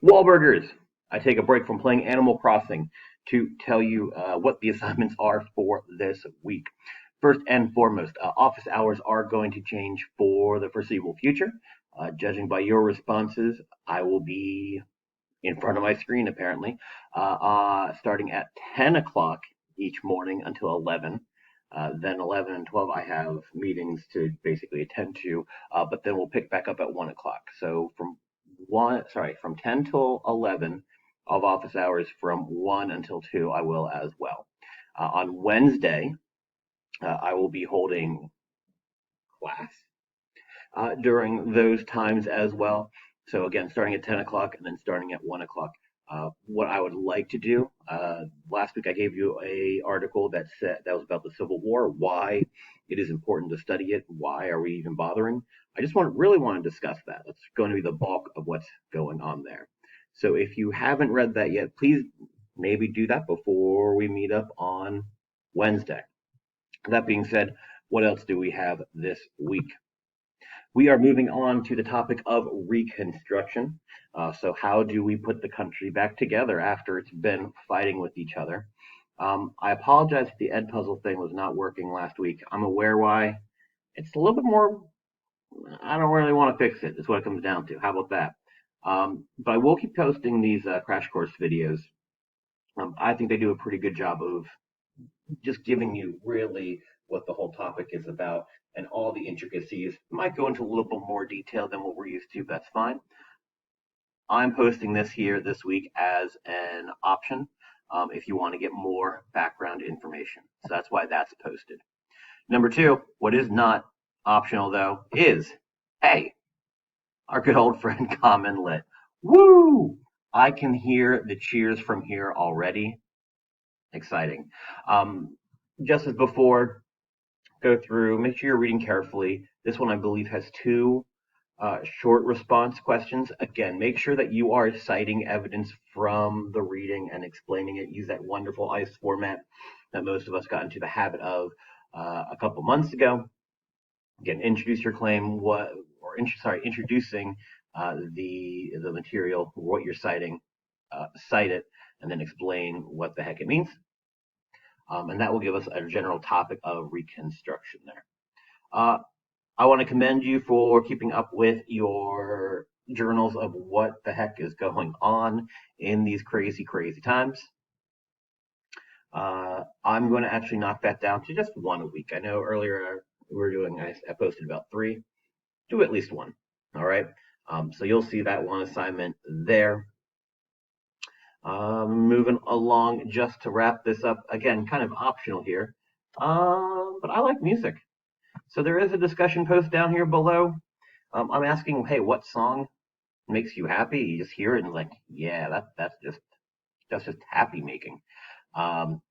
Wahlburgers. I take a break from playing Animal Crossing to tell you what the assignments are for this week. First and foremost, office hours are going to change for the foreseeable future. Judging by your responses, I will be in front of my screen apparently, starting at 10 o'clock each morning until 11. Then 11 and 12, I have meetings to basically attend to, but then we'll pick back up at 1 o'clock. So from 10 till 11 of office hours, from 1 until 2, I will as well. On Wednesday, I will be holding class during those times as well. So again, starting at 10 o'clock and then starting at 1 o'clock. What I would like to do, last week I gave you a article that was about the Civil War, why it is important to study it, why are we even bothering. I just really want to discuss that. That's going to be the bulk of what's going on there. So if you haven't read that yet, please maybe do that before we meet up on Wednesday. That being said, what else do we have this week? We are moving on to the topic of Reconstruction. So how do we put the country back together after it's been fighting with each other? I apologize if the Edpuzzle thing was not working last week. I'm aware why. It's a little bit more, I don't really want to fix it, is what it comes down to. How about that? But I will keep posting these crash course videos. I think they do a pretty good job of just giving you really what the whole topic is about and all the intricacies. Might go into a little bit more detail than what we're used to, that's fine. I'm posting this here this week as an option if you want to get more background information. So that's why that's posted. Number two, what is not optional though is, hey, our good old friend Common Lit. Woo! I can hear the cheers from here already. Exciting. Just as before, go through, make sure you're reading carefully. This one, I believe, has two short response questions. Again, make sure that you are citing evidence from the reading and explaining it. Use that wonderful ICE format that most of us got into the habit of a couple months ago. Again, introduce your claim, introducing the material, what you're citing, cite it, and then explain what the heck it means. And that will give us a general topic of Reconstruction there. I want to commend you for keeping up with your journals of what the heck is going on in these crazy, crazy times. I'm going to actually knock that down to just one a week. I know earlier I posted about 3. Do at least 1. All right. So you'll see that one assignment there. Moving along, just to wrap this up, again, kind of optional here, but I like music. So there is a discussion post down here below. I'm asking, hey, what song makes you happy? You just hear it and like, yeah, that's just happy making.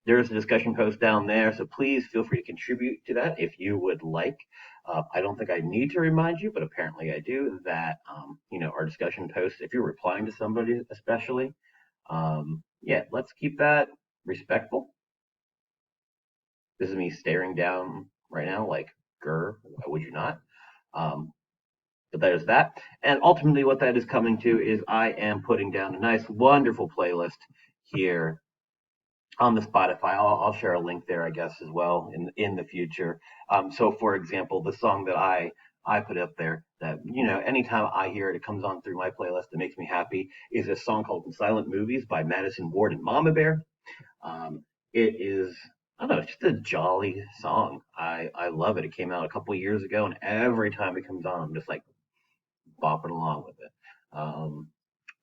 There's a discussion post down there, so please feel free to contribute to that if you would like. I don't think I need to remind you, but apparently I do, that our discussion posts, if you're replying to somebody especially, yeah, let's keep that respectful. This is me staring down right now, like, grr, why would you not? But there's that. And ultimately what that is coming to is I am putting down a nice, wonderful playlist here on the Spotify. I'll share a link there, I guess, as well in the future. So for example, the song that I put up there that, anytime I hear it, it comes on through my playlist that makes me happy, is a song called Silent Movies by Madison Ward and Mama Bear. It is, I don't know, it's just a jolly song. I love it. It came out a couple years ago, and every time it comes on, I'm just like bopping along with it.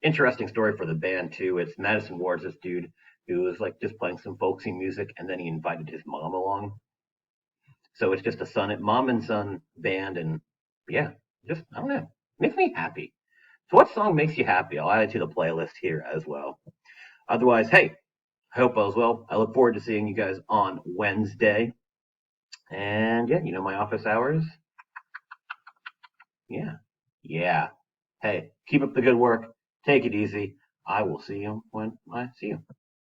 Interesting story for the band too. It's Madison Ward's this dude who was like just playing some folksy music, and then he invited his mom along. So it's just a mom and son band, and yeah, just, I don't know, makes me happy. So what song makes you happy? I'll add it to the playlist here as well. Otherwise, hey, I hope all is well. I look forward to seeing you guys on Wednesday. And yeah, my office hours. Yeah. Yeah. Hey, keep up the good work. Take it easy. I will see you when I see you.